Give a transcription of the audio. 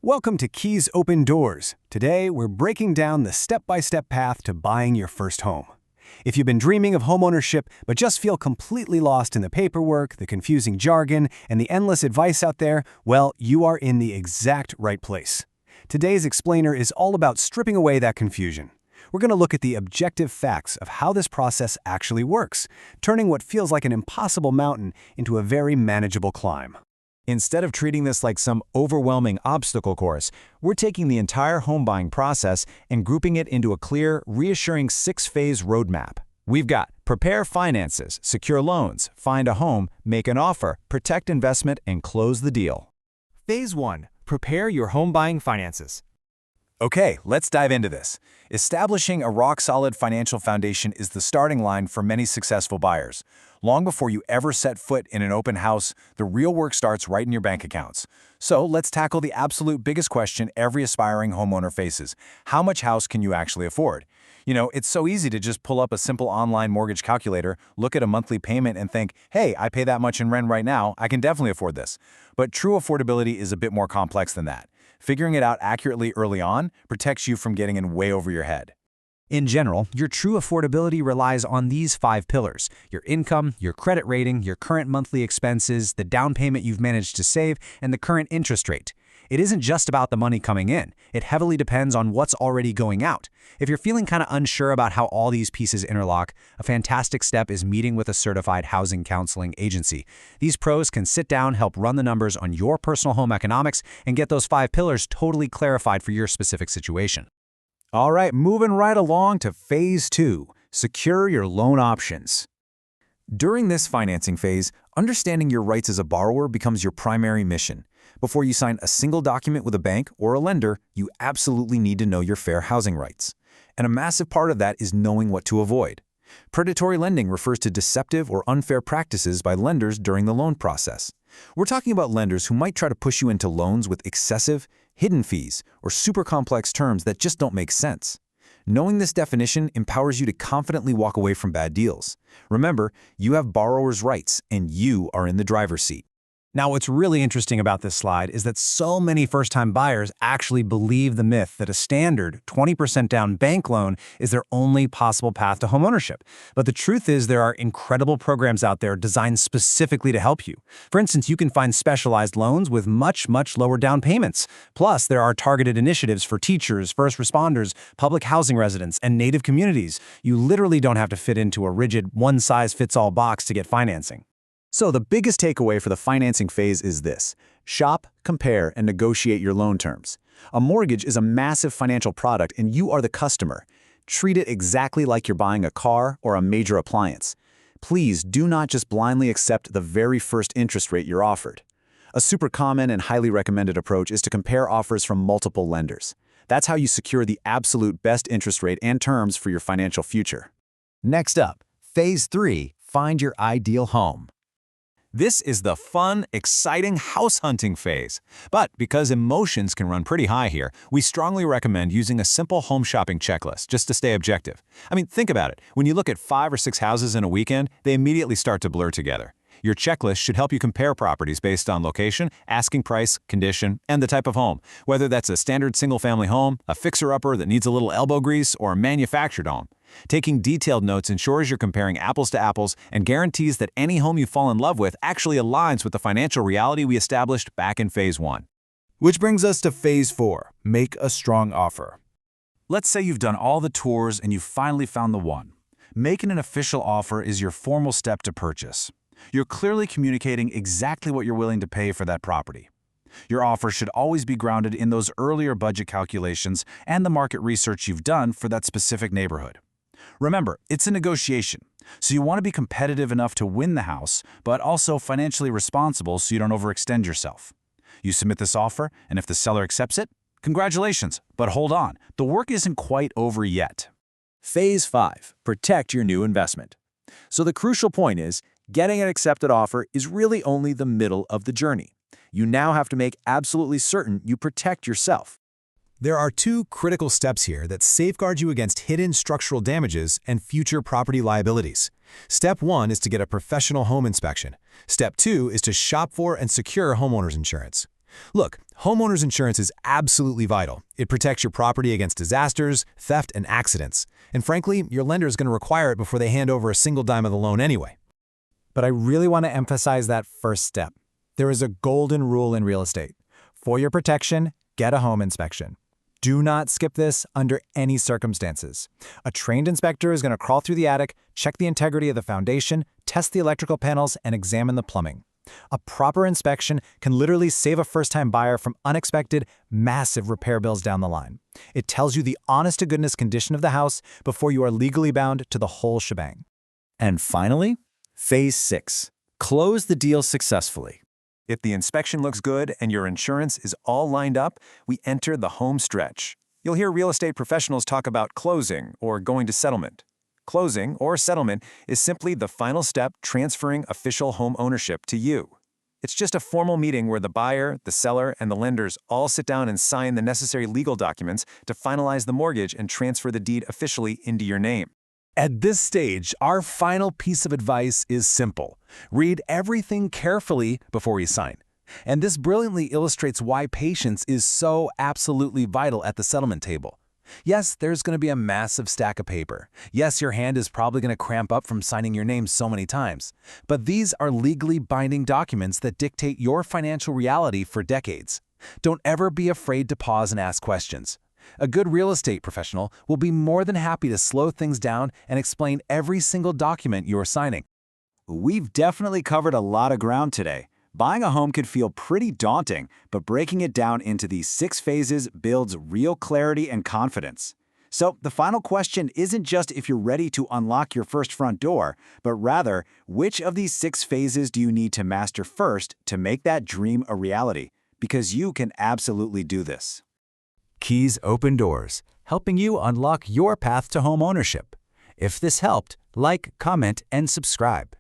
Welcome to Keys Open Doors. Today, we're breaking down the step-by-step path to buying your first home. If you've been dreaming of homeownership but just feel completely lost in the paperwork, the confusing jargon, and the endless advice out there, well, you are in the exact right place. Today's explainer is all about stripping away that confusion. We're going to look at the objective facts of how this process actually works, turning what feels like an impossible mountain into a very manageable climb. Instead of treating this like some overwhelming obstacle course, we're taking the entire home buying process and grouping it into a clear, reassuring 6-phase roadmap. We've got prepare finances, secure loans, find a home, make an offer, protect investment, and close the deal. Phase 1. Prepare your home buying finances. Okay, let's dive into this. Establishing a rock-solid financial foundation is the starting line for many successful buyers. Long before you ever set foot in an open house, the real work starts right in your bank accounts. So let's tackle the absolute biggest question every aspiring homeowner faces. How much house can you actually afford? It's so easy to just pull up a simple online mortgage calculator, look at a monthly payment and think, hey, I pay that much in rent right now, I can definitely afford this. But true affordability is a bit more complex than that. Figuring it out accurately early on protects you from getting in way over your head. In general, your true affordability relies on these 5 pillars: your income, your credit rating, your current monthly expenses, the down payment you've managed to save, and the current interest rate. It isn't just about the money coming in. It heavily depends on what's already going out. If you're feeling kind of unsure about how all these pieces interlock, a fantastic step is meeting with a certified housing counseling agency. These pros can sit down, help run the numbers on your personal home economics, and get those 5 pillars totally clarified for your specific situation. All right, moving right along to Phase 2, secure your loan options. During this financing phase, understanding your rights as a borrower becomes your primary mission. Before you sign a single document with a bank or a lender, you absolutely need to know your fair housing rights. And a massive part of that is knowing what to avoid. Predatory lending refers to deceptive or unfair practices by lenders during the loan process. We're talking about lenders who might try to push you into loans with excessive, hidden fees, or super complex terms that just don't make sense. Knowing this definition empowers you to confidently walk away from bad deals. Remember, you have borrower's rights, and you are in the driver's seat. Now, what's really interesting about this slide is that so many first-time buyers actually believe the myth that a standard 20% down bank loan is their only possible path to homeownership. But the truth is there are incredible programs out there designed specifically to help you. For instance, you can find specialized loans with much lower down payments. Plus, there are targeted initiatives for teachers, first responders, public housing residents, and Native communities. You literally don't have to fit into a rigid one-size-fits-all box to get financing. So the biggest takeaway for the financing phase is this: shop, compare, and negotiate your loan terms. A mortgage is a massive financial product and you are the customer. Treat it exactly like you're buying a car or a major appliance. Please do not just blindly accept the very first interest rate you're offered. A super common and highly recommended approach is to compare offers from multiple lenders. That's how you secure the absolute best interest rate and terms for your financial future. Next up, Phase 3, find your ideal home. This is the fun, exciting house hunting phase. But because emotions can run pretty high here, we strongly recommend using a simple home shopping checklist just to stay objective. I mean, think about it. When you look at 5 or 6 houses in a weekend, they immediately start to blur together. Your checklist should help you compare properties based on location, asking price, condition, and the type of home, whether that's a standard single-family home, a fixer-upper that needs a little elbow grease, or a manufactured home. Taking detailed notes ensures you're comparing apples to apples and guarantees that any home you fall in love with actually aligns with the financial reality we established back in Phase 1. Which brings us to Phase 4, make a strong offer. Let's say you've done all the tours and you've finally found the one. Making an official offer is your formal step to purchase. You're clearly communicating exactly what you're willing to pay for that property. Your offer should always be grounded in those earlier budget calculations and the market research you've done for that specific neighborhood. Remember, it's a negotiation, so you want to be competitive enough to win the house, but also financially responsible so you don't overextend yourself. You submit this offer, and if the seller accepts it, congratulations, but hold on, the work isn't quite over yet. Phase 5, protect your new investment. So the crucial point is, getting an accepted offer is really only the middle of the journey. You now have to make absolutely certain you protect yourself. There are 2 critical steps here that safeguard you against hidden structural damages and future property liabilities. Step 1 is to get a professional home inspection. Step 2 is to shop for and secure homeowners insurance. Look, homeowners insurance is absolutely vital. It protects your property against disasters, theft, and accidents. And frankly, your lender is going to require it before they hand over a single dime of the loan anyway. But I really want to emphasize that first step. There is a golden rule in real estate. For your protection, get a home inspection. Do not skip this under any circumstances. A trained inspector is going to crawl through the attic, check the integrity of the foundation, test the electrical panels, and examine the plumbing. A proper inspection can literally save a first-time buyer from unexpected, massive repair bills down the line. It tells you the honest-to-goodness condition of the house before you are legally bound to the whole shebang. And finally, Phase 6. Close the deal successfully. If the inspection looks good and your insurance is all lined up, we enter the home stretch. You'll hear real estate professionals talk about closing or going to settlement. Closing, or settlement, is simply the final step transferring official home ownership to you. It's just a formal meeting where the buyer, the seller, and the lenders all sit down and sign the necessary legal documents to finalize the mortgage and transfer the deed officially into your name. At this stage, our final piece of advice is simple. Read everything carefully before you sign. And this brilliantly illustrates why patience is so absolutely vital at the settlement table. Yes, there's going to be a massive stack of paper. Yes, your hand is probably going to cramp up from signing your name so many times. But these are legally binding documents that dictate your financial reality for decades. Don't ever be afraid to pause and ask questions. A good real estate professional will be more than happy to slow things down and explain every single document you're signing. We've definitely covered a lot of ground today. Buying a home could feel pretty daunting, but breaking it down into these 6 phases builds real clarity and confidence. So the final question isn't just if you're ready to unlock your first front door, but rather, which of these 6 phases do you need to master first to make that dream a reality? Because you can absolutely do this. Keys open doors, helping you unlock your path to home ownership. If this helped, like, comment, and subscribe.